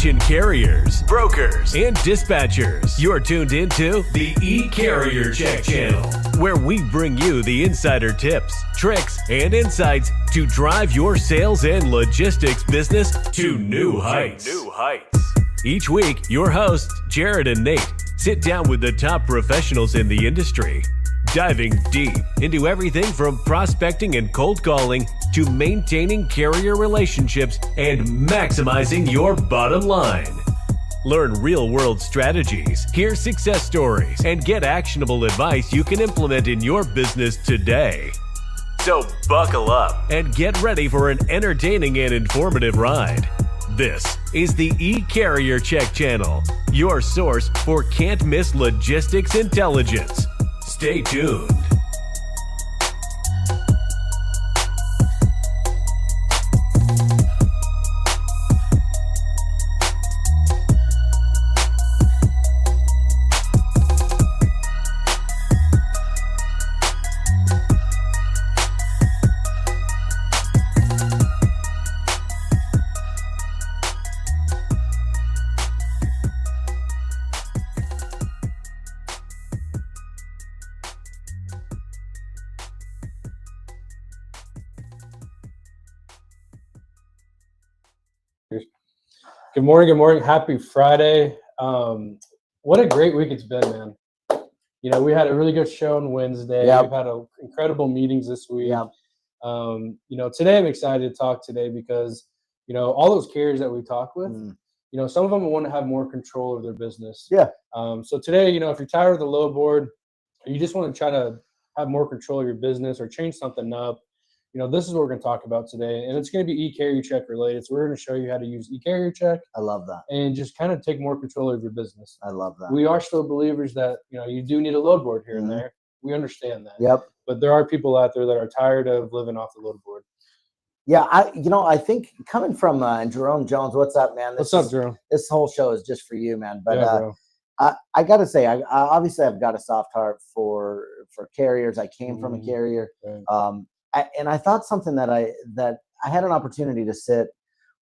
Attention carriers, brokers, and dispatchers. You're tuned into the eCarrierCheck channel, where we bring you the insider tips, tricks, and insights to drive your sales and logistics business to new heights. Each week, your hosts, Jared and Nate, sit down with the top professionals in the industry, diving deep into everything from prospecting and cold calling to maintaining carrier relationships and maximizing your bottom line. Learn real-world strategies, hear success stories, and get actionable advice you can implement in your business today. So buckle up and get ready for an entertaining and informative ride. This is the eCarrierCheck channel, your source for can't-miss logistics intelligence. Stay tuned. Good morning. Good morning. Happy Friday. What a great week it's been, man. You know, we had a really good show on Wednesday. Yep. We've had incredible meetings this week. Yep. You know, today I'm excited to talk today because, you know, all those carriers that we talk with, you know, some of them want to have more control of their business. Yeah. So today, you know, if you're tired of the load board, or you just want to try to have more control of your business or change something up, you know, this is what we're going to talk about today. And it's going to be eCarrierCheck related. So we're going to show you how to use eCarrierCheck. I love that. And just kind of take more control of your business. I love that. We are still believers that, you know, you do need a load board here and there. We understand that. Yep. But there are people out there that are tired of living off the load board. Yeah, I think coming from Jerome Jones, what's up, man? What's up, Jerome? This whole show is just for you, man. But yeah, bro. I got to say, I obviously I've got a soft heart for carriers. I came from a carrier. Right. And I thought something that I had an opportunity to sit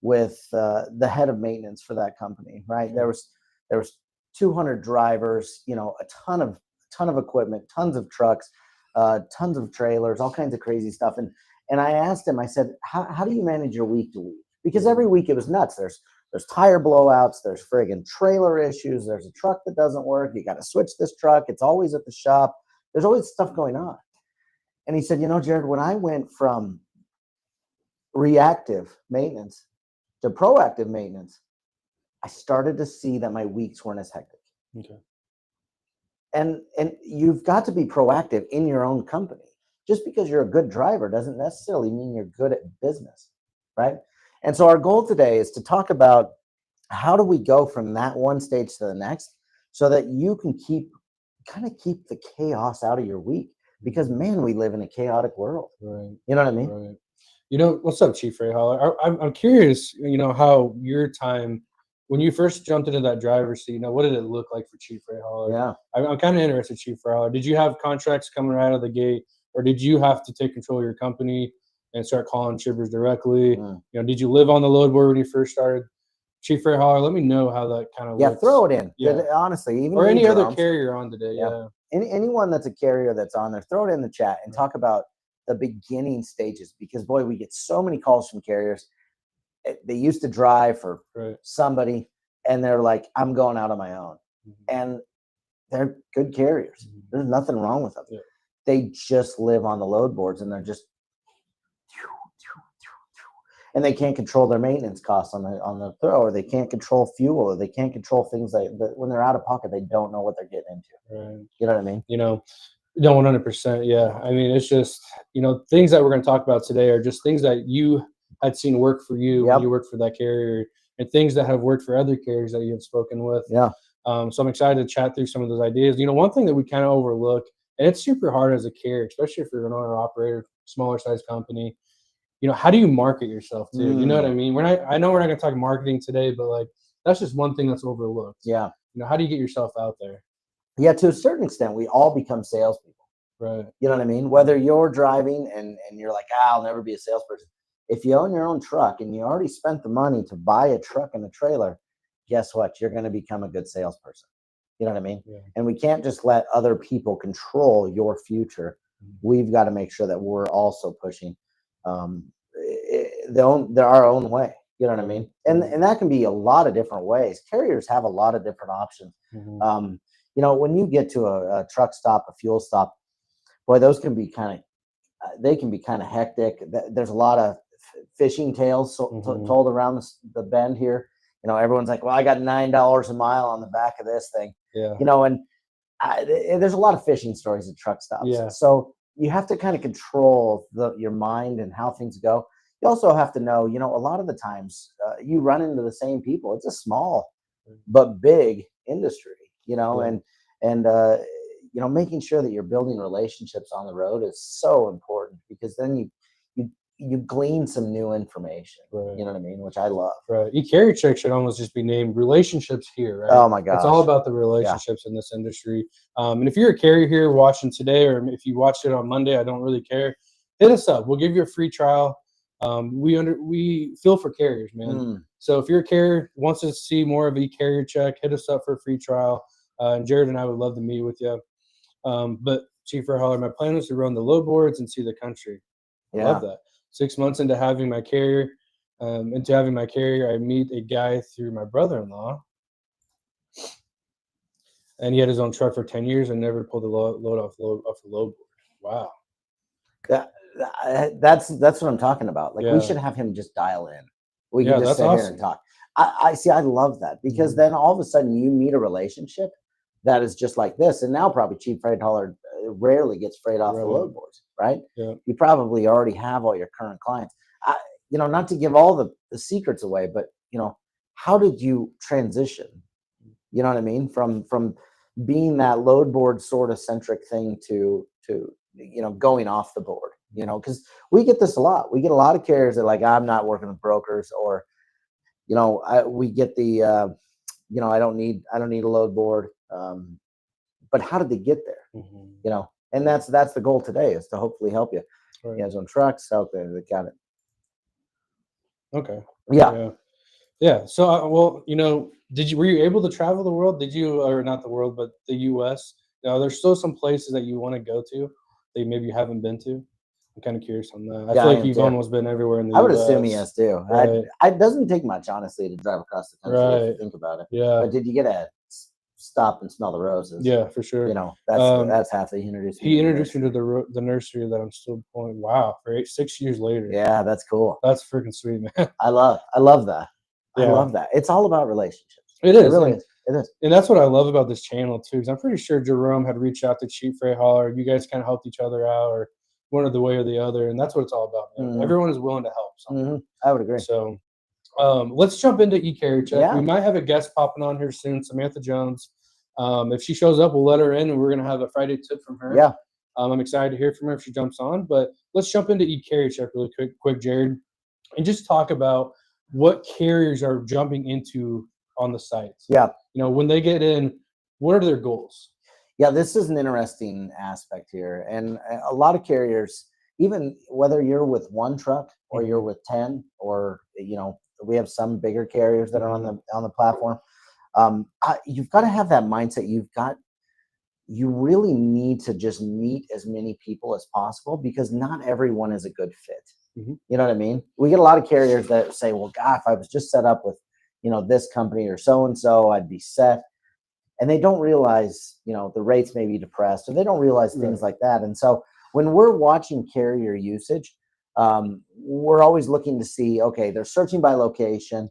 with the head of maintenance for that company. Right, there was 200 drivers, you know, a ton of equipment, tons of trucks, tons of trailers, all kinds of crazy stuff. And I asked him, I said, how do you manage your week to week? Because every week it was nuts. There's tire blowouts, there's friggin' trailer issues, there's a truck that doesn't work, you got to switch this truck, it's always at the shop, there's always stuff going on. And he said, you know, Jared, when I went from reactive maintenance to proactive maintenance, I started to see that my weeks weren't as hectic. Okay. And you've got to be proactive in your own company. Just because you're a good driver doesn't necessarily mean you're good at business, right? And so our goal today is to talk about how do we go from that one stage to the next so that you can keep the chaos out of your week. Because, man, we live in a chaotic world. Right. You know what I mean? Right. You know, what's up, Chief Ray Holler? I'm curious, you know, how your time, when you first jumped into that driver's seat, you know, what did it look like for Chief Ray Holler? Yeah. I'm kind of interested, Chief Ray Holler. Did you have contracts coming right out of the gate, or did you have to take control of your company and start calling shippers directly? You know, did you live on the load board when you first started? Chief Ray Holler, let me know how that kind of looks. Throw it in. Yeah. Honestly, even or any other carrier on today. Yeah. Anyone that's a carrier that's on there, throw it in the chat and talk about the beginning stages. Because, boy, we get so many calls from carriers. They used to drive for somebody, and they're like, I'm going out on my own. And they're good carriers. There's nothing wrong with them. Yeah. They just live on the load boards, and they're just and they can't control their maintenance costs on the throw, or they can't control fuel, or they can't control things that when they're out of pocket, they don't know what they're getting into. Right. You know what I mean? You know, no, 100%. Yeah. I mean, it's just, you know, things that we're going to talk about today are just things that you had seen work for you when you worked for that carrier, and things that have worked for other carriers that you have spoken with. Yeah. So I'm excited to chat through some of those ideas. You know, one thing that we kind of overlook, and it's super hard as a carrier, especially if you're an owner operator, smaller size company, you know, how do you market yourself too? You know what I mean? I know we're not going to talk marketing today, but like, that's just one thing that's overlooked. Yeah. You know, how do you get yourself out there? Yeah, to a certain extent, we all become salespeople. Right. You know what I mean? Whether you're driving and you're like, I'll never be a salesperson. If you own your own truck and you already spent the money to buy a truck and a trailer, guess what? You're going to become a good salesperson. You know what I mean? Yeah. And we can't just let other people control your future. We've got to make sure that we're also pushing our own way. You know what I mean? And that can be a lot of different ways. Carriers have a lot of different options. When you get to a truck stop, a fuel stop, boy, those can be kind of hectic. There's a lot of fishing tales told around the bend here. Everyone's like, well, I got $9 a mile on the back of this thing. Yeah. And there's a lot of fishing stories at truck stops. Yeah. So you have to kind of control your mind and how things go. You also have to know, a lot of the times you run into the same people. It's a small but big industry, and making sure that you're building relationships on the road is so important, because then you glean some new information. Right. You know what I mean? Which I love. Right. eCarrierCheck should almost just be named Relationships Here, right? Oh my gosh. It's all about the relationships in this industry. And if you're a carrier here watching today, or if you watched it on Monday, I don't really care. Hit us up. We'll give you a free trial. We feel for carriers, man. So if you're a carrier, wants to see more of eCarrierCheck, hit us up for a free trial. And Jared and I would love to meet with you. But Chief Holler, my plan was to run the load boards and see the country. I love that. 6 months into having my carrier, I meet a guy through my brother-in-law, and he had his own truck for 10 years and never pulled the load off the load board. Wow. That's what I'm talking about. Like, we should have him just dial in. We can just sit here and talk. I love that, because then all of a sudden you meet a relationship that is just like this. And now probably Chief Freight Hauler rarely gets freight off the load boards, right? Yeah. You probably already have all your current clients. Not to give all the secrets away, but how did you transition? You know what I mean? From being that load board sort of centric thing to going off the board. Because we get this a lot. We get a lot of carriers that are like, I'm not working with brokers, or we get the I don't need a load board. But how did they get there? And that's the goal today, is to hopefully help you. Right. He has own trucks out there that got it. Okay. Yeah. So, were you able to travel the world? Did you, or not the world, but the U.S.? There's still some places that you want to go to that maybe you haven't been to. I'm kind of curious on that. I feel like you've almost been everywhere in the US. I would assume he has too. Right. It doesn't take much, honestly, to drive across the country if you think about it. Yeah. But did you get a stop and smell the roses? Yeah, for sure. That's half the introduced. He introduced me to the nursery that I'm still pulling. Wow, for 6 years later. Yeah, that's cool. That's freaking sweet, man. I love that. Yeah. I love that. It's all about relationships. It is. It really is. It is. And that's what I love about this channel too, because I'm pretty sure Jerome had reached out to Chief Freight Hauler. You guys kind of helped each other out, or one of the way or the other, and that's what it's all about. Everyone is willing to help. I would agree. So let's jump into eCarrierCheck. Yeah. We might have a guest popping on here soon, Samantha Jones. If she shows up, we'll let her in, and we're going to have a Friday tip from her. Yeah. I'm excited to hear from her if she jumps on. But let's jump into eCarrierCheck really quick, Jared, and just talk about what carriers are jumping into on the sites. Yeah. When they get in, what are their goals? Yeah, this is an interesting aspect here. And a lot of carriers, even whether you're with one truck or you're with 10, or, we have some bigger carriers that are on the platform. You've got to have that mindset. You really need to just meet as many people as possible, because not everyone is a good fit. You know what I mean? We get a lot of carriers that say, well, God, if I was just set up with, this company or so-and-so, I'd be set. And they don't realize, the rates may be depressed, or they don't realize things like that. And so when we're watching carrier usage, we're always looking to see, okay, they're searching by location,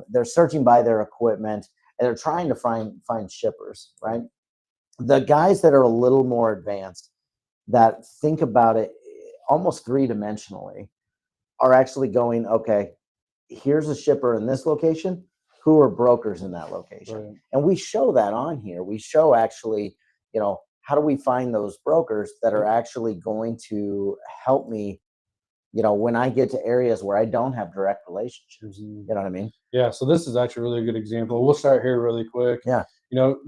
they're searching by their equipment, and they're trying to find shippers, right? The guys that are a little more advanced, that think about it almost three-dimensionally, are actually going, okay, here's a shipper in this location. Who are brokers in that location? Right. And we show that on here. We show actually, how do we find those brokers that are actually going to help me, when I get to areas where I don't have direct relationships. You know what I mean? Yeah. So this is actually a really good example. We'll start here really quick. Yeah.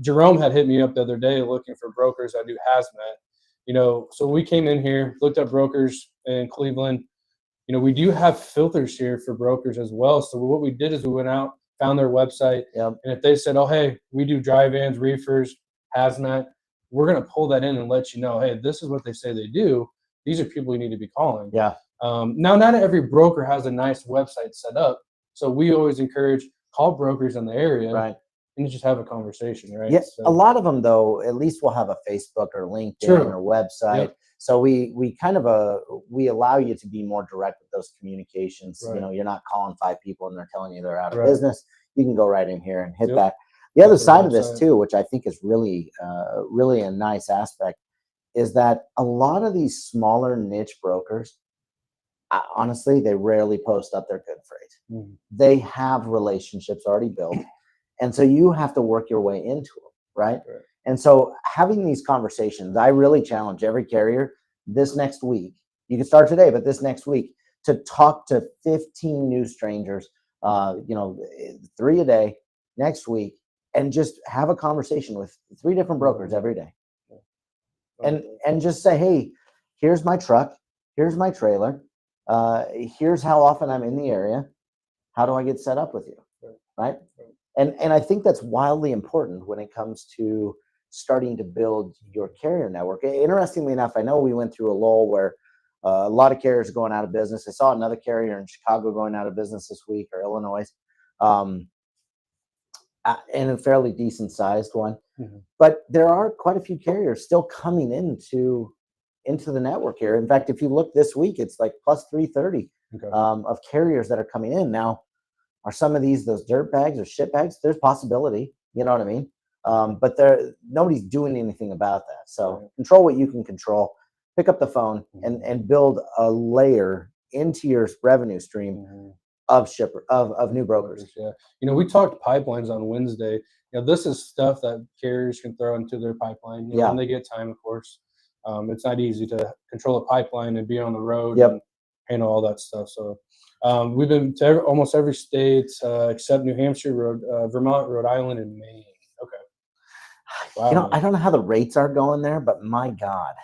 Jerome had hit me up the other day looking for brokers that do hazmat. So we came in here, looked up brokers in Cleveland. We do have filters here for brokers as well. So what we did is we went out, found their website, Yep. and if they said, "Oh, hey, we do dry vans, reefers, hazmat," we're going to pull that in and let you know, "Hey, this is what they say they do. These are people you need to be calling." Yeah. Now, not every broker has a nice website set up, so we always encourage call brokers in the area, Right. and just have a conversation, right? Yeah. So, A lot of them, though, at least will have a Facebook or LinkedIn True. or website. Yep. So we kind of we allow you to be more direct with those communications. Right. You know, you're not calling 5 people and they're telling you they're out of Right. business. You can go right in here and hit Yep. that. The other That's their side of this website. too, which I think is really really a nice aspect, is that a lot of these smaller niche brokers, honestly, they rarely post up their good freight. Mhm. They have relationships already built, and so you have to work your way into them, right? Right. And so having these conversations, I really challenge every carrier this next week. You can start today, but this next week, to talk to 15 new strangers, 3 a day next week, and just have a conversation with 3 different brokers every day. And just say, hey, here's my truck, here's my trailer, here's how often I'm in the area. How do I get set up with you? Right. And I think that's wildly important when it comes to starting to build your carrier network. Interestingly enough, I know we went through a lull where a lot of carriers are going out of business. I saw another carrier in Chicago going out of business this week, or Illinois, and a fairly decent sized one. Mhm. But there are quite a few carriers still coming into the network here. In fact, if you look this week, it's like plus 330 Okay. of carriers that are coming in now. Are some of these those dirt bags or shit bags? There's possibility, you know what I mean? But nobody's doing anything about that. So Right. control what you can control. Pick up the phone Mhm. and build a layer into your revenue stream Mhm. of new brokers. Yeah. We talked pipelines on Wednesday. This is stuff that carriers can throw into their pipeline, Yeah. when they get time, of course. It's not easy to control a pipeline and be on the road Yep. and handle all that stuff. So we've been to almost every state except New Hampshire, Vermont, Rhode Island, and Maine. Okay. Wow. I don't know how the rates are going there, but my God.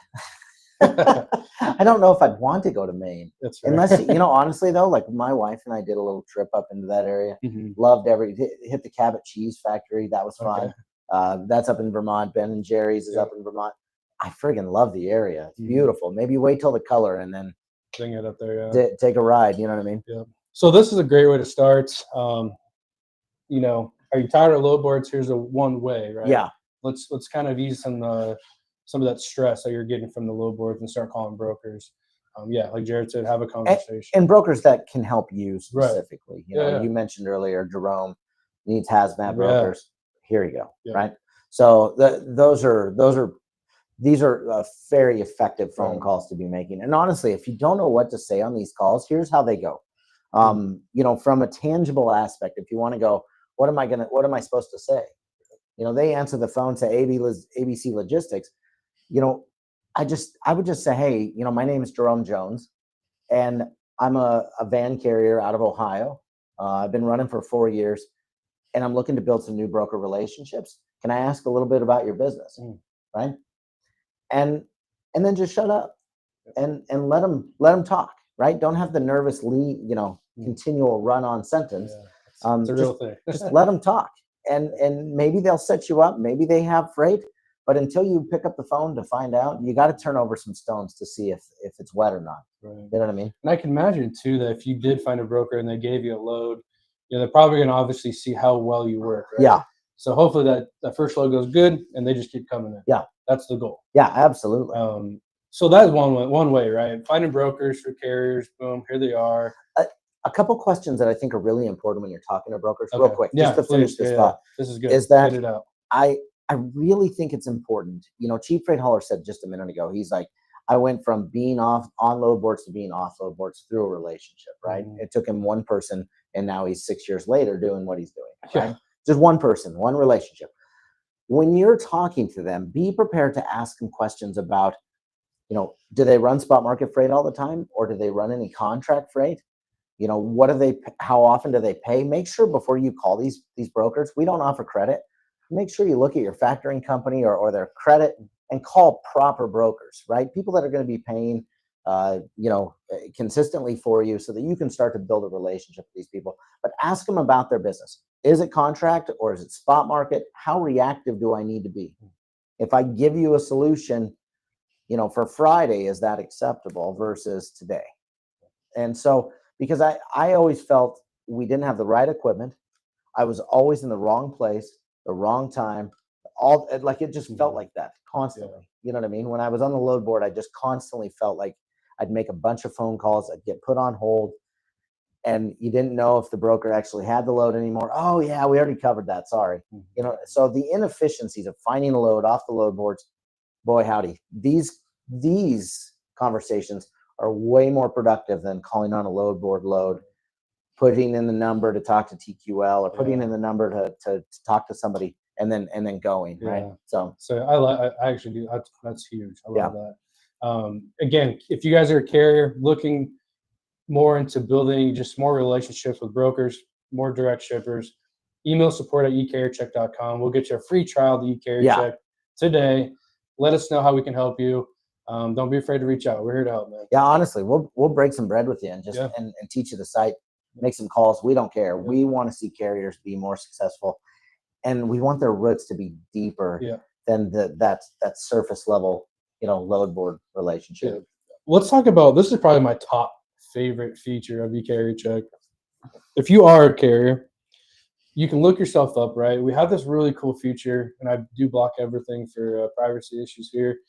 I don't know if I'd want to go to Maine. That's right. Unless, honestly though, like my wife and I did a little trip up into that area. Mhm. Loved hit the Cabot Cheese Factory. That was fun. Okay. That's up in Vermont. Ben and Jerry's is Yeah. up in Vermont. I friggin' love the area. It's Mhm. beautiful. Maybe wait till the color and then Bring it up there, yeah. take a ride. You know what I mean? Yeah. So this is a great way to start. Are you tired of low boards? Here's a one way, right? Yeah. Let's kind of ease some of that stress that you're getting from the low boards and start calling brokers. Like Jared said, have a conversation. And brokers that can help you Right. specifically. Yeah. You mentioned earlier, Jerome needs hazmat Yeah. brokers. Here you go. Yeah. Right. So these are very effective phone Right. calls to be making. And honestly, if you don't know what to say on these calls, here's how they go. From a tangible aspect, if you want to go, what am I supposed to say? They answer the phone, say ABC Logistics. I would just say, hey, my name is Jerome Jones, and I'm a van carrier out of Ohio. I've been running for 4 years, and I'm looking to build some new broker relationships. Can I ask a little bit about your business? Right? And then just shut up and let them talk. Right? Don't have the nervous continual run-on sentence. Yeah. It's a real thing. Just let them talk, and maybe they'll set you up. Maybe they have freight. But until you pick up the phone to find out, you got to turn over some stones to see if it's wet or not. Right. You know what I mean? And I can imagine too that if you did find a broker and they gave you a load, they're probably going to obviously see how well you work. Right? Yeah. So hopefully that first load goes good and they just keep coming in. Yeah. That's the goal. Yeah, absolutely. So that's one way, right? Finding brokers for carriers. Boom, here they are. A couple questions that I think are really important when you're talking to brokers. Okay. Real quick, just to finish this thought. This is good. Is that Get it out. I really think it's important. Chief Freight Hauler said just a minute ago, he's like, I went from being on load boards to being off load boards through a relationship, right? Mhm. It took him one person, and now he's 6 years later doing what he's doing, right? Yeah. Just one person, one relationship. When you're talking to them, be prepared to ask them questions about, do they run spot market freight all the time, or do they run any contract freight? What do they? How often do they pay? Make sure before you call these brokers, we don't offer credit. Make sure you look at your factoring company or their credit and call proper brokers, right? People that are going to be paying, consistently for you, so that you can start to build a relationship with these people. But ask them about their business. Is it contract or is it spot market? How reactive do I need to be? If I give you a solution, for Friday, is that acceptable versus today? And so, because I always felt we didn't have the right equipment, I was always in the wrong place, the wrong time, it just felt like that constantly. You know what I mean? When I was on the load board, I just constantly felt like I'd make a bunch of phone calls, I'd get put on hold, and you didn't know if the broker actually had the load anymore. Oh yeah, we already covered that. Sorry. So the inefficiencies of finding a load off the load boards, boy howdy, these conversations are way more productive than calling on a load board load, putting in the number to talk to TQL or putting in the number to talk to somebody and then going, right? So I actually do. That's huge. I love that. Again, if you guys are a carrier looking more into building just more relationships with brokers, more direct shippers, email support at eCarrierCheck.com. We'll get you a free trial of the eCarrierCheck today. Let us know how we can help you. Don't be afraid to reach out. We're here to help, man. Yeah, honestly, we'll break some bread with you and just and teach you the site, make some calls. We don't care. We want to see carriers be more successful, and we want their roots to be deeper than that surface level, load board relationship. Let's talk about, this is probably my top favorite feature of eCarrierCheck. If you are a carrier, you can look yourself up, right? We have this really cool feature, and I do block everything for privacy issues here.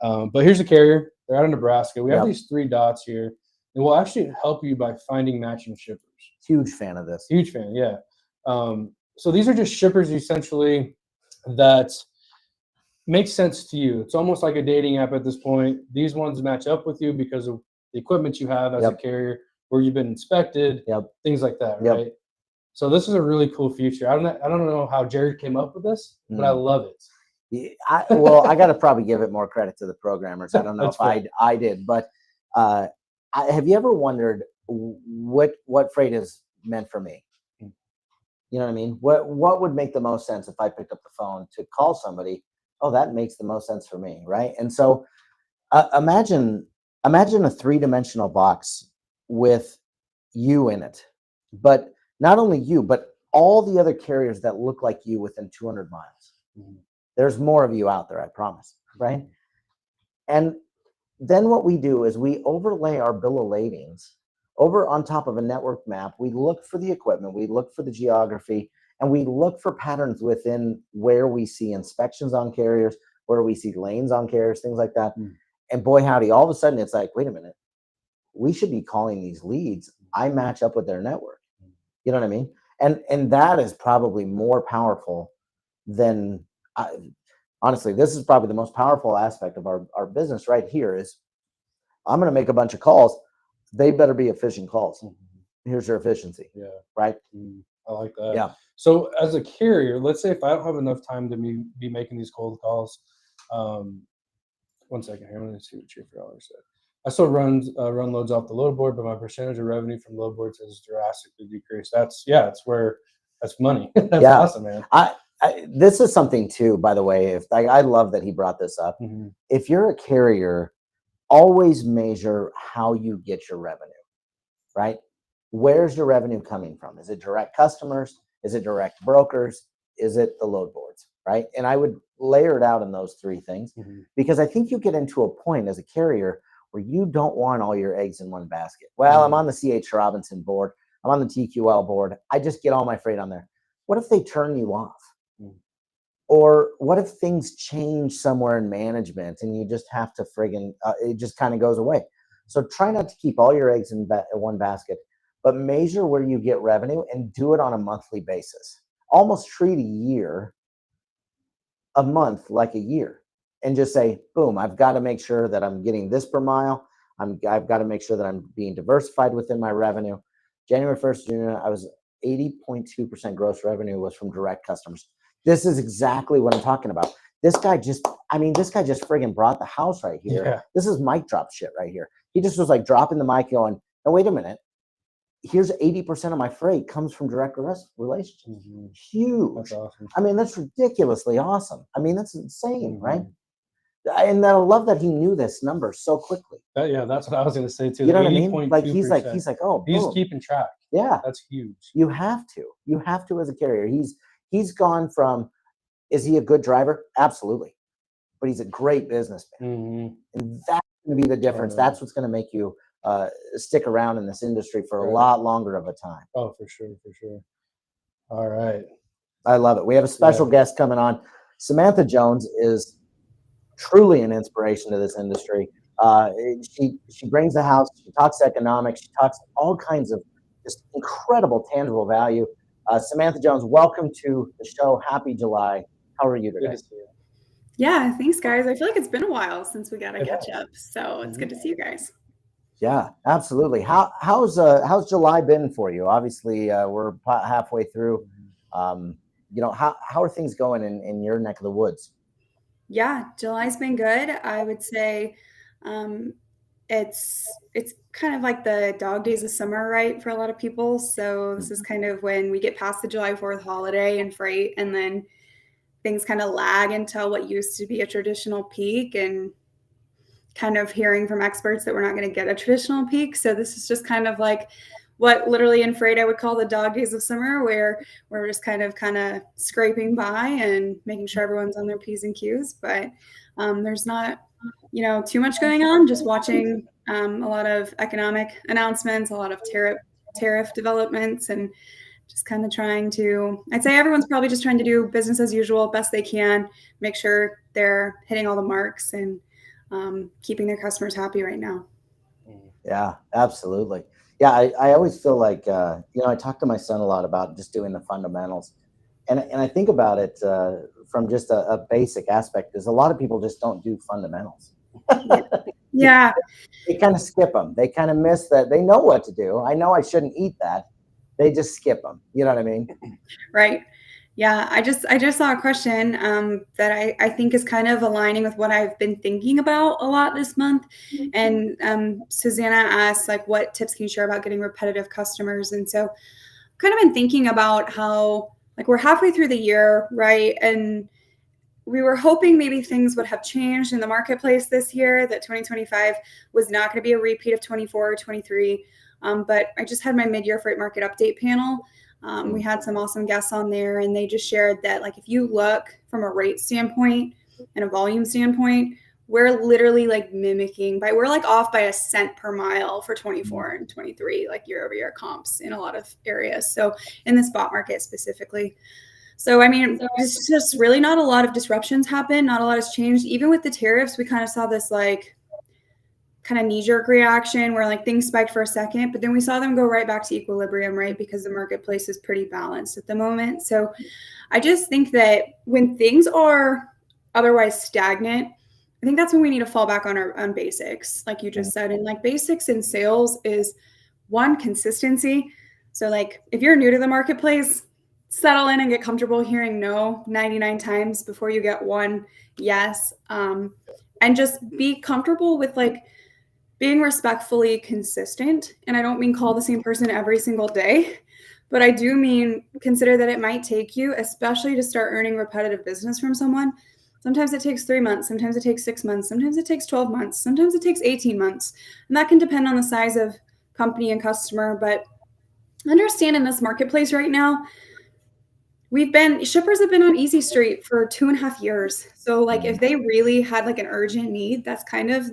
But here's a carrier. They're out of Nebraska. We have these 3 dots here, and we'll actually help you by finding matching shippers. Huge fan of this. Huge fan, yeah. So these are just shippers essentially that make sense to you. It's almost like a dating app at this point. These ones match up with you because of the equipment you have as a carrier, where you've been inspected, things like that, right? So this is a really cool feature. I don't know how Jared came up with this, but I love it. I got to probably give it more credit to the programmers. I don't know if I did, but have you ever wondered what freight is meant for me? You know what I mean? What would make the most sense if I picked up the phone to call somebody? Oh, that makes the most sense for me, right? And so imagine a 3-dimensional box with you in it, but not only you, but all the other carriers that look like you within 200 miles. There's more of you out there, I promise, right? And then what we do is we overlay our bill of ladings over on top of a network map. We look for the equipment, we look for the geography, and we look for patterns within where we see inspections on carriers, where we see lanes on carriers, things like that. And boy, howdy, all of a sudden it's like, wait a minute, we should be calling these leads. I match up with their network. You know what I mean? And that is probably more powerful than, honestly, this is probably the most powerful aspect of our business right here is I'm going to make a bunch of calls. They better be efficient calls. Here's your efficiency. Right? I like that. Yeah. So as a carrier, let's say if I don't have enough time to be making these cold calls, 1 second here. I'm going to see what your $4 said. I still run loads off the load board, but my percentage of revenue from load boards has drastically decreased. That's money. That's awesome, man. This is something too, by the way. I love that he brought this up. If you're a carrier, always measure how you get your revenue, right? Where's your revenue coming from? Is it direct customers? Is it direct brokers? Is it the load boards, right? And I would layer it out in those 3 things because I think you get into a point as a carrier where you don't want all your eggs in one basket. Well, I'm on the CH Robinson board. I'm on the TQL board. I just get all my freight on there. What if they turn you off? Or what if things change somewhere in management and you just have to it just kind of goes away. So try not to keep all your eggs in one basket, but measure where you get revenue and do it on a monthly basis. Almost treat a month like a year. And just say, boom, I've got to make sure that I'm getting this per mile. I've got to make sure that I'm being diversified within my revenue. January 1st, June, I was 80.2% gross revenue was from direct customers. This is exactly what I'm talking about. This guy just friggin' brought the house right here. Yeah. This is mic drop shit right here. He just was like dropping the mic going, no, wait a minute. Here's 80% of my freight comes from direct relationships. Huge. That's awesome. I mean, that's ridiculously awesome. I mean, that's insane, right? And I love that he knew this number so quickly. That's what I was going to say too. You know what I mean? Like he's like, oh, he's boom. keeping track. Yeah, that's huge. You have to as a carrier. He's gone from, is he a good driver? Absolutely, but he's a great businessman, and that's going to be the difference. That's what's going to make you stick around in this industry for a lot longer of a time. Oh, for sure. All right, I love it. We have a special guest coming on. Samantha Jones is truly an inspiration to this industry. She brings the house. She talks economics. She talks all kinds of just incredible tangible value. Samantha Jones, welcome to the show. Happy July. How are you today? Good to see you. Yeah, thanks, guys. I feel like it's been a while since we got to catch up, so it's good to see you guys. Yeah, absolutely. How's July been for you? Obviously, we're halfway through. How are things going in your neck of the woods? Yeah, July's been good. I would say it's kind of like the dog days of summer, right, for a lot of people. So this is kind of when we get past the July 4th holiday and freight, and then things kind of lag until what used to be a traditional peak, and kind of hearing from experts that we're not going to get a traditional peak. So this is just kind of like what literally in freight I would call the dog days of summer, where we're just kind of scraping by and making sure everyone's on their P's and Q's. But there's not, too much going on. Just watching a lot of economic announcements, a lot of tariff developments, and just kind of trying to, I'd say everyone's probably just trying to do business as usual, best they can, make sure they're hitting all the marks and keeping their customers happy right now. Yeah, absolutely. Yeah, I always feel like, I talk to my son a lot about just doing the fundamentals. And I think about it from just a basic aspect, is a lot of people just don't do fundamentals. Yeah. They kind of skip them. They kind of miss that. They know what to do. I know I shouldn't eat that. They just skip them. You know what I mean? Right. Yeah, I just saw a question that I think is kind of aligning with what I've been thinking about a lot this month. And Susanna asked, like, what tips can you share about getting repetitive customers? And so I've kind of been thinking about how, like, we're halfway through the year, right? And we were hoping maybe things would have changed in the marketplace this year, that 2025 was not going to be a repeat of 24 or 23. But I just had my mid-year freight market update panel. We had some awesome guests on there, and they just shared that, like, if you look from a rate standpoint and a volume standpoint, we're literally like we're like off by a cent per mile for 24 and 23, like year-over-year comps in a lot of areas. So in the spot market specifically. So, I mean, it's just really not a lot of disruptions happen. Not a lot has changed. Even with the tariffs, we kind of saw this like kind of knee-jerk reaction where like things spiked for a second, but then we saw them go right back to equilibrium, right? Because the marketplace is pretty balanced at the moment. So I just think that when things are otherwise stagnant, I think that's when we need to fall back on basics, like you just said. And like basics in sales is one, consistency. So like if you're new to the marketplace, settle in and get comfortable hearing no 99 times before you get one yes. And just be comfortable with like being respectfully consistent. And I don't mean call the same person every single day, but I do mean consider that it might take you, especially to start earning repetitive business from someone. Sometimes it takes 3 months, sometimes it takes 6 months, sometimes it takes 12 months, sometimes it takes 18 months. And that can depend on the size of company and customer. But understand in this marketplace right now, shippers have been on Easy Street for 2.5 years. So like if they really had like an urgent need, that's kind of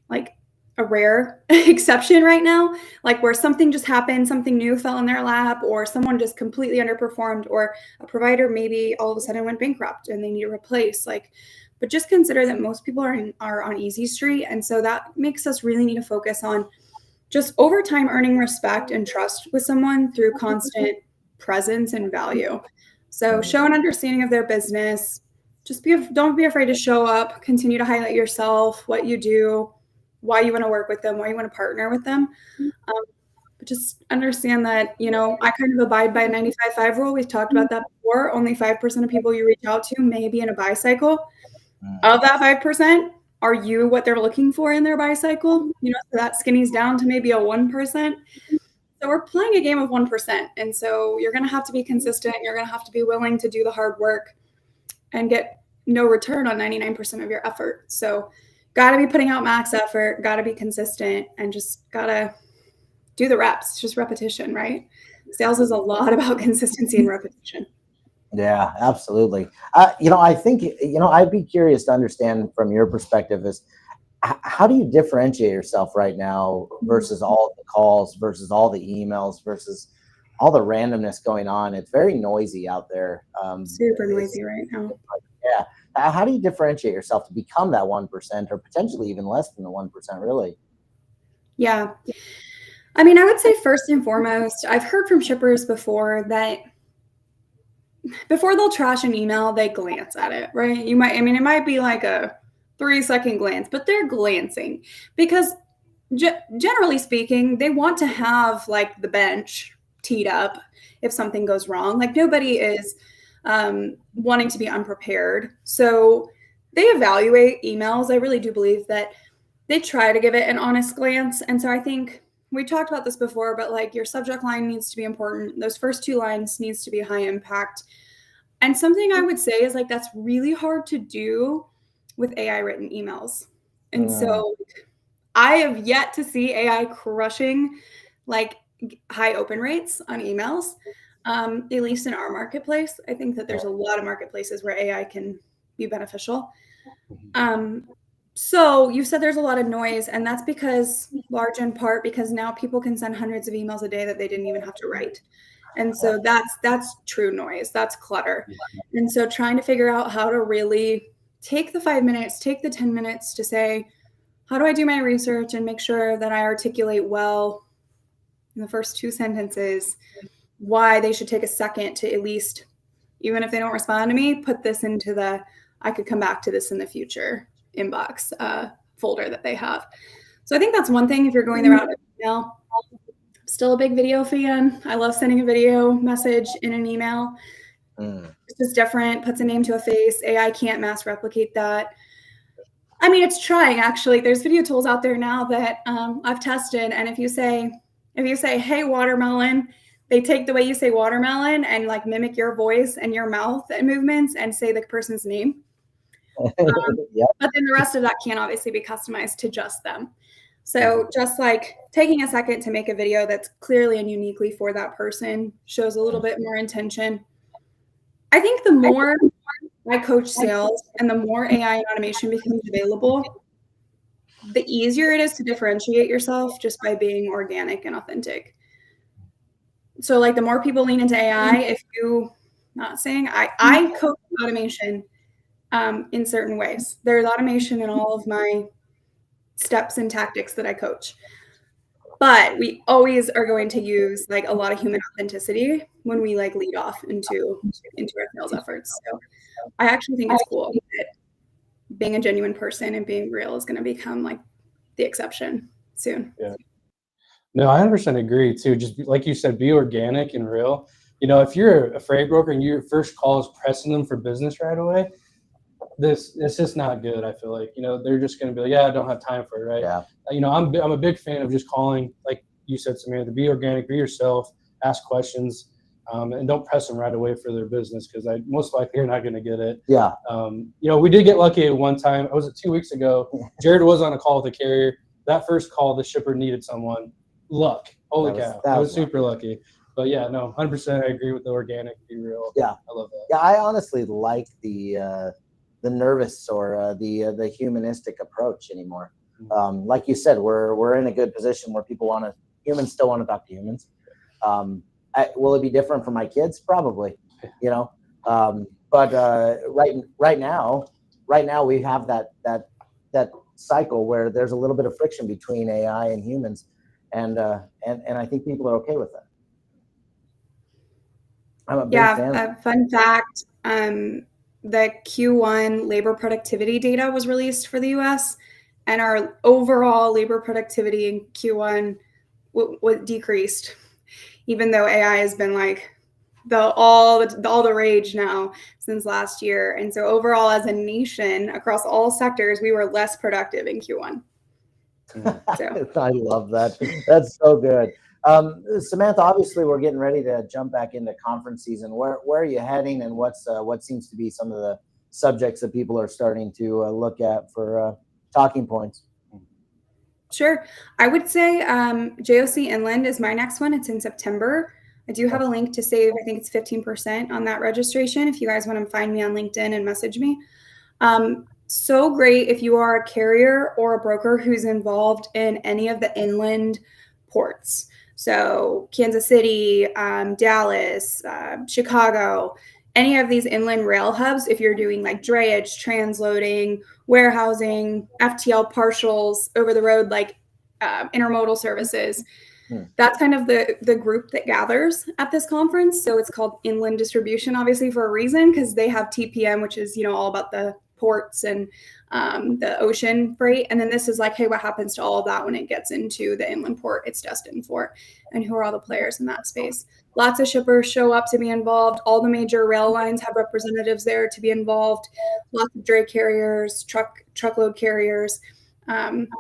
like a rare exception right now, like where something just happened, something new fell in their lap, or someone just completely underperformed, or a provider maybe all of a sudden went bankrupt and they need to replace. Like, but just consider that most people are on Easy Street. And so that makes us really need to focus on just over time earning respect and trust with someone through constant presence and value. So show an understanding of their business. Just don't be afraid to show up, continue to highlight yourself, what you do, why you want to work with them, why you want to partner with them. But just understand that, I kind of abide by a 95-5 rule. We've talked about that before. Only 5% of people you reach out to may be in a buy cycle. Of that 5%, are you what they're looking for in their buy cycle? So that skinnies down to maybe a 1%. So we're playing a game of 1%. And so you're going to have to be consistent. You're going to have to be willing to do the hard work and get no return on 99% of your effort. So got to be putting out max effort, got to be consistent, and just got to do the reps, just repetition, right? Sales is a lot about consistency and repetition. Yeah, absolutely. I think, I'd be curious to understand from your perspective is how do you differentiate yourself right now versus all the calls, versus all the emails, versus all the randomness going on? It's very noisy out there. Super noisy right now. Yeah. How do you differentiate yourself to become that 1% or potentially even less than the 1%, really? Yeah. I mean, I would say first and foremost, I've heard from shippers before that before they'll trash an email, they glance at it, right? It might be like a 3-second glance, but they're glancing because generally speaking, they want to have like the bench teed up if something goes wrong. Like nobody is wanting to be unprepared. So they evaluate emails. I really do believe that they try to give it an honest glance. And so I think we talked about this before, but like your subject line needs to be important. Those first 2 lines needs to be high impact. And something I would say is like that's really hard to do with AI written emails. And so I have yet to see AI crushing like high open rates on emails, at least in our marketplace. I think that there's a lot of marketplaces where AI can be beneficial. So you said there's a lot of noise, and that's because large in part because now people can send hundreds of emails a day that they didn't even have to write. And so that's true noise. That's clutter. And so trying to figure out how to really take the 5 minutes, take the 10 minutes to say, how do I do my research and make sure that I articulate well in the first 2 sentences why they should take a second to at least, even if they don't respond to me, put this into the I could come back to this in the future inbox folder that they have. So I think that's one thing if you're going the route of email. Still a big video fan. I love sending a video message in an email. It's just different, puts a name to a face. AI can't mass replicate that. I mean, it's trying actually. There's video tools out there now that I've tested. And if you say, hey, watermelon, they take the way you say watermelon and like mimic your voice and your mouth and movements and say the person's name. But then the rest of that can obviously be customized to just them. So just like taking a second to make a video that's clearly and uniquely for that person shows a little bit more intention. I think the more I coach sales and the more AI and automation becomes available, the easier it is to differentiate yourself just by being organic and authentic. So like the more people lean into AI, if you not saying I coach automation in certain ways. There's automation in all of my steps and tactics that I coach. But we always are going to use like a lot of human authenticity when we like lead off into our sales efforts. So I actually think it's cool that being a genuine person and being real is going to become like the exception soon. Yeah. No, I 100% agree too. Just like you said, be organic and real. If you're a freight broker and your first call is pressing them for business right away, it's just not good. I feel like, they're just going to be like, yeah, I don't have time for it. Right. Yeah. I'm a big fan of just calling, like you said, Samantha, be organic, be yourself, ask questions, and don't press them right away for their business. Cause most likely you're not going to get it. Yeah. We did get lucky at one time. Was it 2 weeks ago? Jared was on a call with the carrier. That first call, the shipper needed someone. Luck. Holy cow. I was super lucky. But yeah, no, 100% I agree with the organic, be real. Yeah. I love that. Yeah. I honestly like the nervous or the humanistic approach anymore. Like you said, we're in a good position where humans still want to talk to humans. Will it be different for my kids? Probably, but right now we have that cycle where there's a little bit of friction between AI and humans, and I think people are okay with that. I'm a big fan. Fun fact. The Q1 labor productivity data was released for the US, and our overall labor productivity in Q1 decreased, even though AI has been like all the rage now since last year. And so overall as a nation across all sectors, we were less productive in Q1. So. I love that. That's so good. Samantha, obviously we're getting ready to jump back into conference season. Where are you heading, and what seems to be some of subjects that people are starting to look at for talking points? Sure. I would say JOC Inland is my next one. It's in September. I do have a link to save. I think it's 15% on that registration if you guys want to find me on LinkedIn and message me. So great if you are a carrier or a broker who's involved in any of the inland ports. So Kansas City, Dallas, Chicago, any of these inland rail hubs, if you're doing like drayage, transloading, warehousing, FTL partials, over the road, like intermodal services, that's kind of the group that gathers at this conference. So it's called Inland Distribution, obviously for a reason, because they have TPM, which is, all about the ports and the ocean freight. And then this is like, hey, what happens to all of that when it gets into the inland port it's destined for? And who are all the players in that space? Lots of shippers show up to be involved. All the major rail lines have representatives there to be involved. Lots of dray carriers, truckload carriers.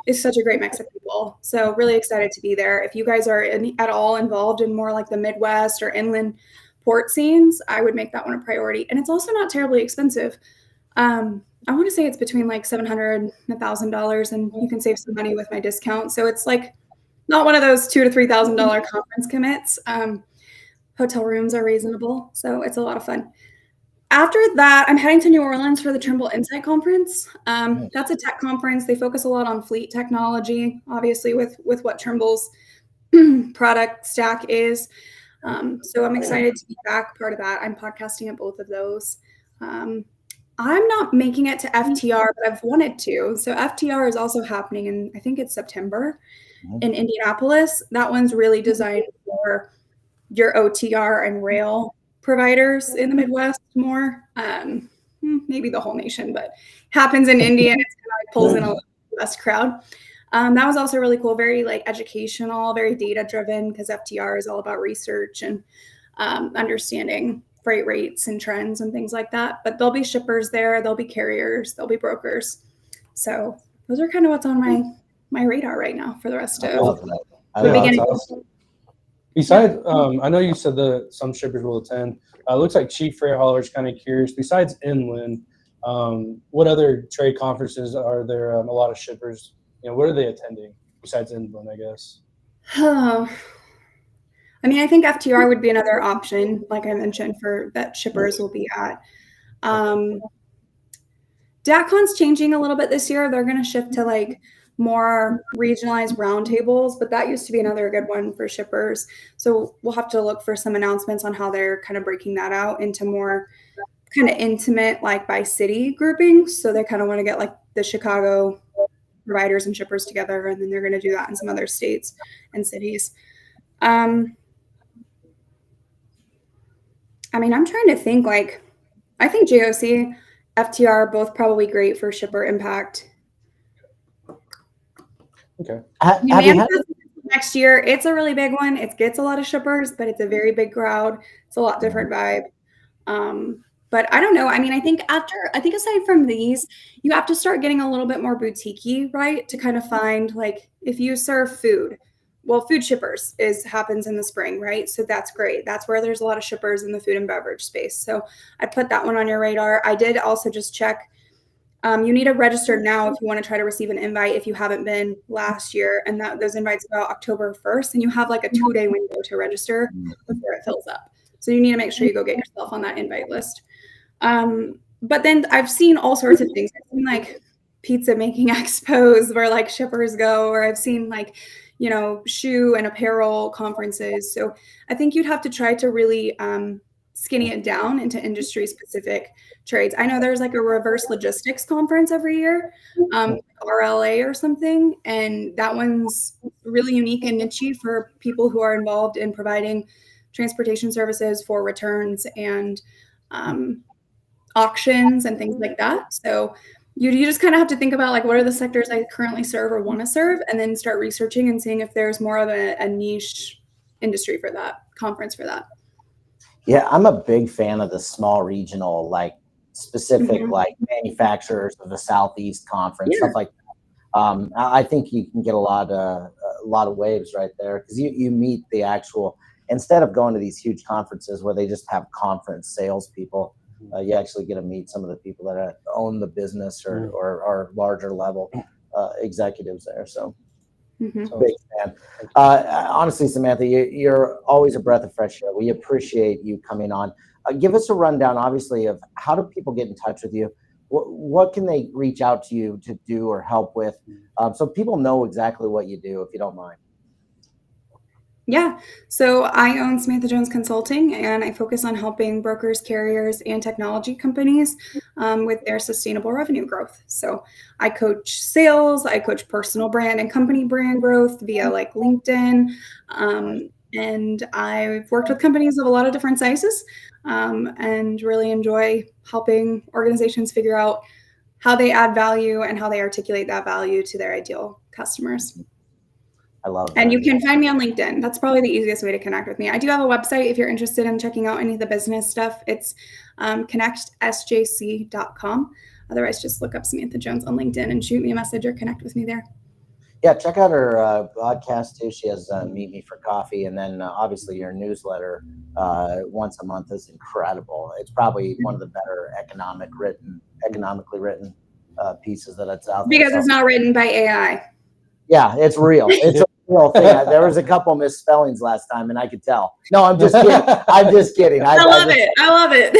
It's such a great mix of people. So really excited to be there. If you guys are at all involved in more like the Midwest or inland port scenes, I would make that one a priority. And it's also not terribly expensive. I want to say it's between like $700 and $1,000, and you can save some money with my discount. So it's like not one of those $2,000 to $3,000 conference commits. Hotel rooms are reasonable, so it's a lot of fun. After that, I'm heading to New Orleans for the Trimble Insight Conference. That's a tech conference. They focus a lot on fleet technology, obviously with what Trimble's product stack is. So I'm excited to be back part of that. I'm podcasting at both of those. I'm not making it to FTR, but I've wanted to. So FTR is also happening in, I think it's September in Indianapolis. That one's really designed for your OTR and rail providers in the Midwest more. Maybe the whole nation, but happens in India and it kind of pulls in a less crowd. That was also really cool, very like educational, very data driven, because FTR is all about research and understanding freight rates and trends and things like that. But there'll be shippers there, there'll be carriers, there'll be brokers. So those are kind of what's on my radar right now for the rest of the beginning. Awesome. Besides, I know you said that some shippers will attend. It looks like Chief Freight Hauler is kind of curious. Besides inland, what other trade conferences are there? A lot of shippers, what are they attending besides inland, I guess? I mean, I think FTR would be another option, like I mentioned, for that shippers will be at. DATCON's changing a little bit this year. They're going to shift to like more regionalized roundtables, but that used to be another good one for shippers. So we'll have to look for some announcements on how they're kind of breaking that out into more kind of intimate, like by city groupings. So they kind of want to get like the Chicago providers and shippers together, and then they're going to do that in some other states and cities. I mean, I'm trying to think, like, I think JOC, FTR are both probably great for shipper impact. Okay. Next year, it's a really big one. It gets a lot of shippers, but it's a very big crowd. It's a lot different vibe. But I don't know. I mean, I think aside from these, you have to start getting a little bit more boutique-y, right? To kind of find, like, if you serve food, well, food shippers happens in the spring, right? So that's great. That's where there's a lot of shippers in the food and beverage space. So I put that one on your radar. I did also just check. You need to register now if you want to try to receive an invite if you haven't been last year. And those invites go out October 1st. And you have like a 2-day window to register before it fills up. So you need to make sure you go get yourself on that invite list. But then I've seen all sorts of things. I've seen like pizza making expos where like shippers go, or I've seen like, shoe and apparel conferences. So I think you'd have to try to really skinny it down into industry specific trades. I know there's like a reverse logistics conference every year, RLA or something. And that one's really unique and niche for people who are involved in providing transportation services for returns and auctions and things like that. So you just kind of have to think about like, what are the sectors I currently serve or want to serve, and then start researching and seeing if there's more of a niche industry for that conference for that. Yeah, I'm a big fan of the small regional, like specific, like manufacturers of the Southeast conference, stuff like that. I think you can get a lot of waves right there, because you meet the actual, instead of going to these huge conferences where they just have conference salespeople. You actually get to meet some of the people that own the business or are larger level executives there. So big fan. Honestly, Samantha, you're always a breath of fresh air. We appreciate you coming on. Give us a rundown, obviously, of how do people get in touch with you? What can they reach out to you to do or help with, so people know exactly what you do, if you don't mind? Yeah. So I own Samantha Jones Consulting, and I focus on helping brokers, carriers, and technology companies with their sustainable revenue growth. So I coach sales, I coach personal brand and company brand growth via like LinkedIn. And I've worked with companies of a lot of different sizes and really enjoy helping organizations figure out how they add value and how they articulate that value to their ideal customers. I love that. And you can find me on LinkedIn. That's probably the easiest way to connect with me. I do have a website if you're interested in checking out any of the business stuff. It's connectsjc.com. Otherwise, just look up Samantha Jones on LinkedIn and shoot me a message or connect with me there. Yeah, check out her podcast too. She has Meet Me for Coffee, and then obviously your newsletter once a month is incredible. It's probably one of the better economically written pieces that it's out there. Because it's not written by AI. Yeah, it's real. It's a real thing. There was a couple misspellings last time, and I could tell. No, I'm just kidding. I'm just kidding. I love it.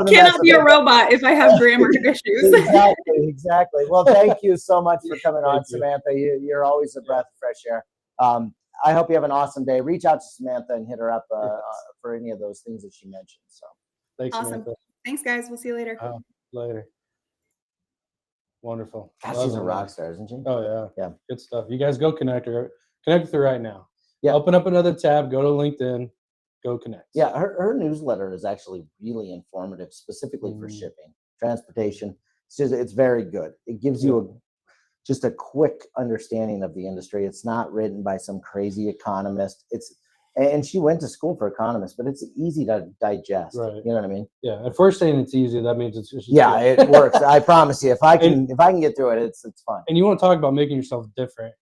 Cannot be a robot if I have grammar issues. Exactly. Well, thank you so much for coming on, Samantha. You're always a breath of fresh air. I hope you have an awesome day. Reach out to Samantha and hit her up for any of those things that she mentioned. So, thanks, awesome. Samantha. Thanks, guys. We'll see you later. Later. Wonderful. She's a rock star, isn't she? Oh yeah. Yeah. Good stuff. You guys go connect with her right now. Yeah. Open up another tab, go to LinkedIn, go connect. Yeah, her newsletter is actually really informative, specifically for shipping, transportation. It's very good. It gives you just a quick understanding of the industry. It's not written by some crazy economist. And she went to school for economists, but it's easy to digest. Right. You know what I mean? Yeah. If we're saying it's easy, that means it's good. It works. I promise you. If I can get through it, it's fun. And you want to talk about making yourself different.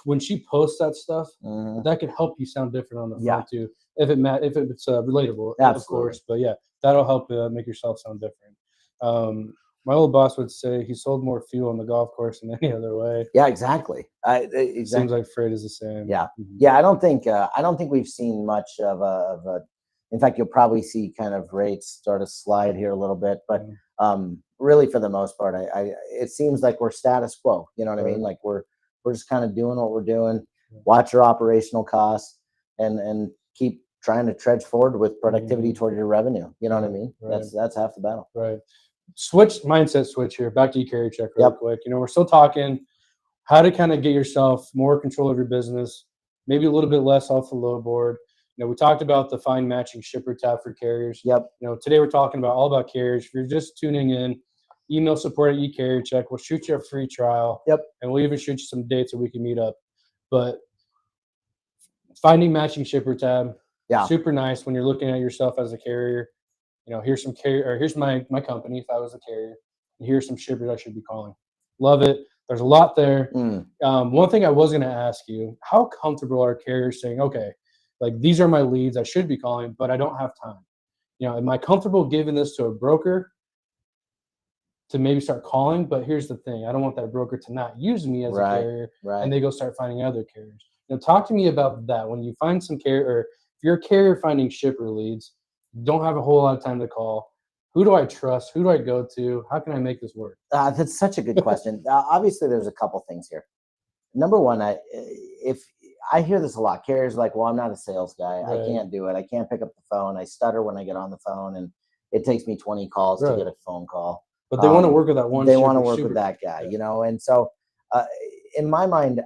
When she posts that stuff, that can help you sound different on the phone too. If it's relatable, of course. But yeah, that'll help make yourself sound different. My old boss would say he sold more fuel on the golf course than any other way. Yeah, exactly. It seems like freight is the same. Yeah, yeah. I don't think we've seen much of a. In fact, you'll probably see kind of rates start to slide here a little bit, but really for the most part, it seems like we're status quo. You know what I mean? Like we're just kind of doing what we're doing. Watch your operational costs and keep trying to trudge forward with productivity toward your revenue. You know what I mean? That's half the battle. Right. Mindset switch here. Back to eCarrierCheck real quick. We're still talking how to kind of get yourself more control of your business, maybe a little bit less off the load board. We talked about the find matching shipper tab for carriers. Yep. Today we're talking all about carriers. If you're just tuning in, email support at eCarrierCheck. We'll shoot you a free trial. Yep. And we'll even shoot you some dates so we can meet up. But finding matching shipper tab, super nice when you're looking at yourself as a carrier. Here's some carrier, or here's my company if I was a carrier. And here's some shippers I should be calling. Love it. There's a lot there. One thing I was going to ask you, how comfortable are carriers saying, okay, like these are my leads I should be calling, but I don't have time. Am I comfortable giving this to a broker to maybe start calling? But here's the thing. I don't want that broker to not use me as a carrier and they go start finding other carriers. Talk to me about that. When you find some carrier, or if you're a carrier finding shipper leads, don't have a whole lot of time to call. Who do I trust? Who do I go to? How can I make this work? That's such a good question. Obviously, there's a couple things here. Number one, if I hear this a lot, carriers are like, well, I'm not a sales guy. I can't do it. I can't pick up the phone. I stutter when I get on the phone, and it takes me 20 calls to get a phone call. But they want to work with that one. They want to work with that guy, And so, in my mind,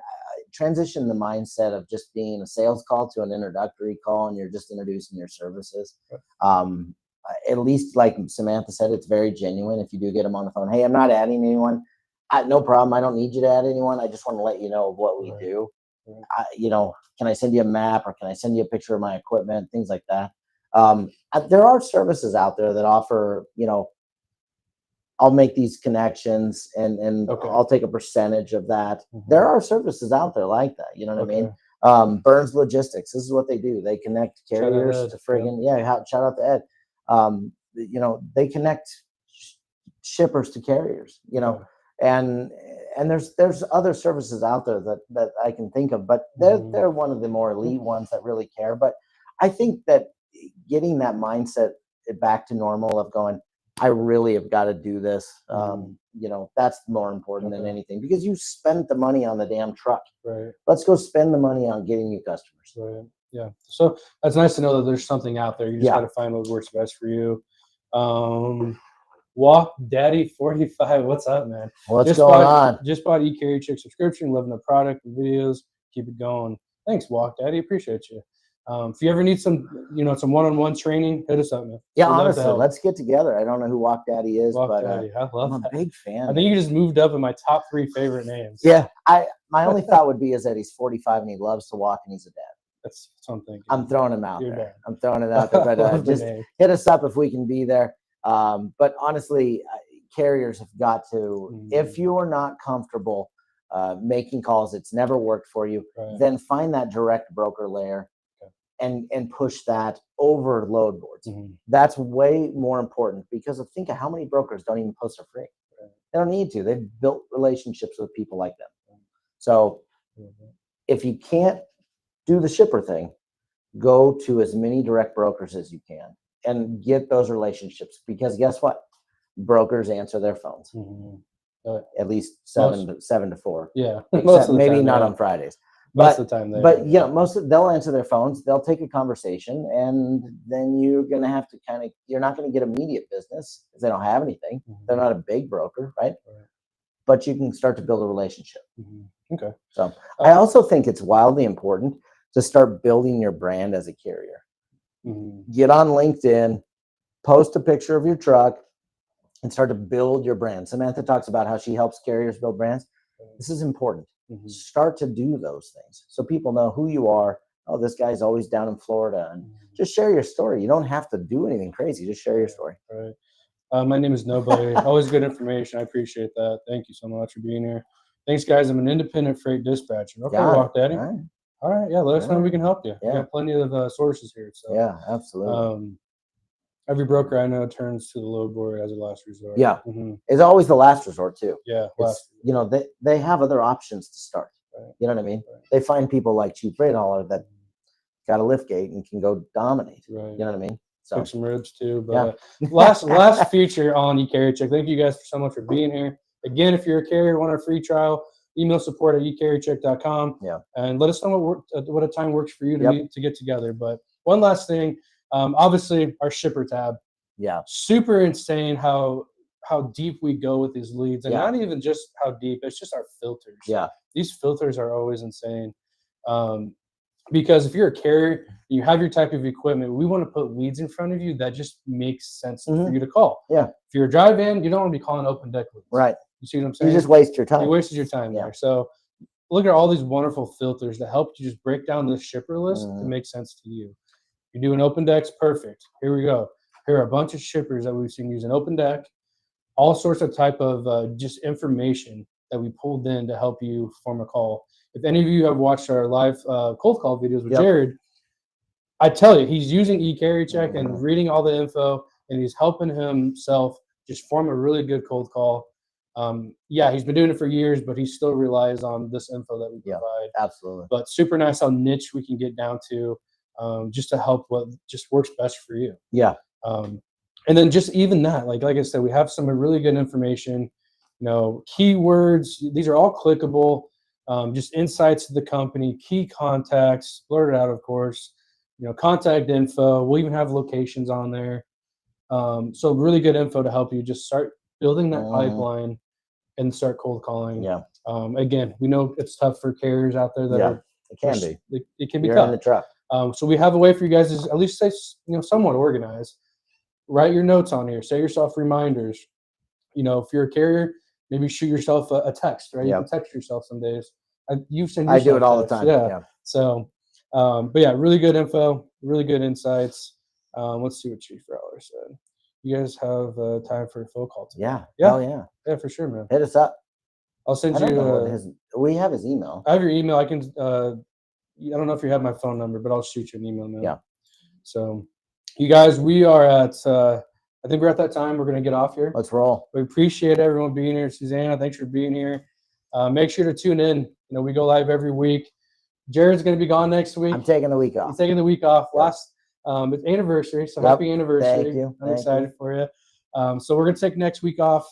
transition the mindset of just being a sales call to an introductory call, and you're just introducing your services. At least, like Samantha said, it's very genuine. If you do get them on the phone, hey, I'm not adding anyone. No problem. I don't need you to add anyone. I just want to let you know what we do. Can I send you a map, or can I send you a picture of my equipment? Things like that. There are services out there that offer, I'll make these connections and I'll take a percentage of that. There are services out there like that. You know what I mean? Burns Logistics. This is what they do. They connect carriers to friggin' shout out to Ed. they connect shippers to carriers, and there's other services out there that I can think of, but they're one of the more elite ones that really care. But I think that getting that mindset back to normal of going, I really have got to do this. That's more important than anything, because you spent the money on the damn truck. Right. Let's go spend the money on getting you customers. Right. Yeah. So that's nice to know that there's something out there. You just got to find what works best for you. Walk Daddy 45. What's up, man? What's going on? Just bought eCarrierCheck subscription. Loving the product, the videos. Keep it going. Thanks, Walk Daddy. Appreciate you. If you ever need some one-on-one training, hit us up, man. Yeah, honestly, let's get together. I don't know who Walk Daddy is, but Daddy. I love I'm a big fan. I think you just moved up in my top 3 favorite names. Yeah, my only thought would be is that he's 45 and he loves to walk and he's a dad. That's something. I'm throwing him out there. I'm throwing it out there, but just hit us up if we can be there. But honestly, carriers have got to, if you are not comfortable making calls, it's never worked for you, then find that direct broker layer and push that over load boards. That's way more important, because think of how many brokers don't even post for free. They don't need to. They've built relationships with people like them. So if you can't do the shipper thing, go to as many direct brokers as you can and get those relationships, because guess what? Brokers answer their phones. At least 7 to 4. Yeah. Except maybe not on Fridays. Most of the time, they'll answer their phones. They'll take a conversation, and then you're going to have to you're not going to get immediate business because they don't have anything. They're not a big broker, right? But you can start to build a relationship. Okay. So I also think it's wildly important to start building your brand as a carrier. Get on LinkedIn, post a picture of your truck, and start to build your brand. Samantha talks about how she helps carriers build brands. This is important. Start to do those things so people know who you are. Oh, this guy's always down in Florida, and just share your story. You don't have to do anything crazy. Just share your story. Right. My name is Nobody. Always good information. I appreciate that. Thank you so much for being here. Thanks, guys. I'm an independent freight dispatcher. Okay, Walk Daddy. All right. Yeah, let us know if we can help you. We got plenty of sources here. So yeah, absolutely. Every broker I know turns to the load board as a last resort. Yeah, it's always the last resort too. Yeah, they have other options to start. You know what I mean? They find people like Chief Freight Hauler that got a lift gate and can go dominate. You know what I mean? So cook some ribs too. But last feature on eCarrierCheck. Thank you guys so much for being here. Again, if you're a carrier, want a free trial, email support at eCarrierCheck.com. And let us know what a time works for you to get together. But one last thing. Obviously our shipper tab, super insane how deep we go with these leads, and not even just how deep, it's just our filters. These filters are always insane, because if you're a carrier, you have your type of equipment, we want to put leads in front of you that just makes sense for you to call. If you're a drive in, you don't want to be calling open deck leads. You see what I'm saying? You just waste your time. You wasted your time there. So look at all these wonderful filters that help you just break down the shipper list to make sense to you. You're doing open decks, perfect. Here we go. Here are a bunch of shippers that we've seen using open deck, all sorts of type of just information that we pulled in to help you form a call. If any of you have watched our live cold call videos with Jared, I tell you, he's using eCarrierCheck and reading all the info, and he's helping himself just form a really good cold call. He's been doing it for years, but he still relies on this info that we provide. Absolutely. But super nice how niche we can get down to. Just to help what just works best for you. And then just even that, like I said, we have some really good information, keywords, these are all clickable, just insights to the company, key contacts, blurred out, of course, contact info. We'll even have locations on there. So really good info to help you just start building that pipeline and start cold calling. Again, we know it's tough for carriers out there that it can be. It can be You're tough. in the truck. So we have a way for you guys to at least stay, somewhat organized. Write your notes on here. Set yourself reminders. If you're a carrier, maybe shoot yourself a text, right? You can text yourself some days. I do it all the time. So, really good info, really good insights. Let's see what Chief Fowler said. You guys have time for a phone call today? Yeah, for sure, man. Hit us up. I'll send you. We have his email. I have your email. I can. I don't know if you have my phone number, but I'll shoot you an email now. Yeah. So, you guys, we are at I think we're at that time. We're going to get off here. Let's roll. We appreciate everyone being here. Susanna, thanks for being here. Make sure to tune in. You know, we go live every week. Jared's going to be gone next week. I'm taking the week off. He's taking the week off. Yep. It's anniversary, so Yep. happy anniversary. Thank you. I'm excited for you. So we're going to take next week off,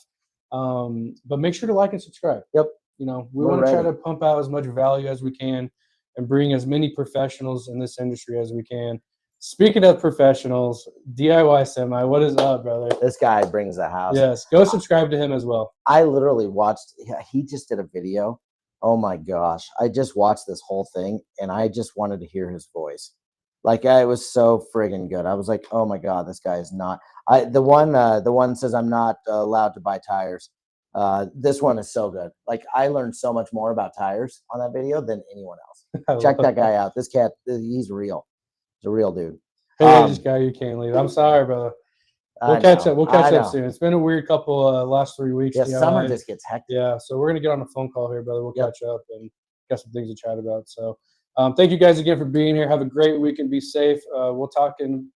but make sure to like and subscribe. Yep. You know, we We're want to try ready. to pump out as much value as we can and bring as many professionals in this industry as we can. Speaking of professionals, DIY Semi, what is up, brother? This guy brings the house. Yes, go subscribe to him as well. I literally watched, he just did a video. Oh my gosh. I just watched this whole thing and I just wanted to hear his voice. Like, it was so friggin' good. I was like, oh my God, this guy is not. The one says I'm not allowed to buy tires. This one is so good. Like, I learned so much more about tires on that video than anyone else. Check that guy out. This cat, he's real. He's a real dude. Hey, this guy you can't leave. I'm sorry, brother. We'll catch up. We'll catch up soon. It's been a weird couple last 3 weeks. Yeah, summer just gets hectic. Yeah, so we're gonna get on a phone call here, brother. We'll catch up and got some things to chat about. So, thank you guys again for being here. Have a great week and be safe. We'll talk in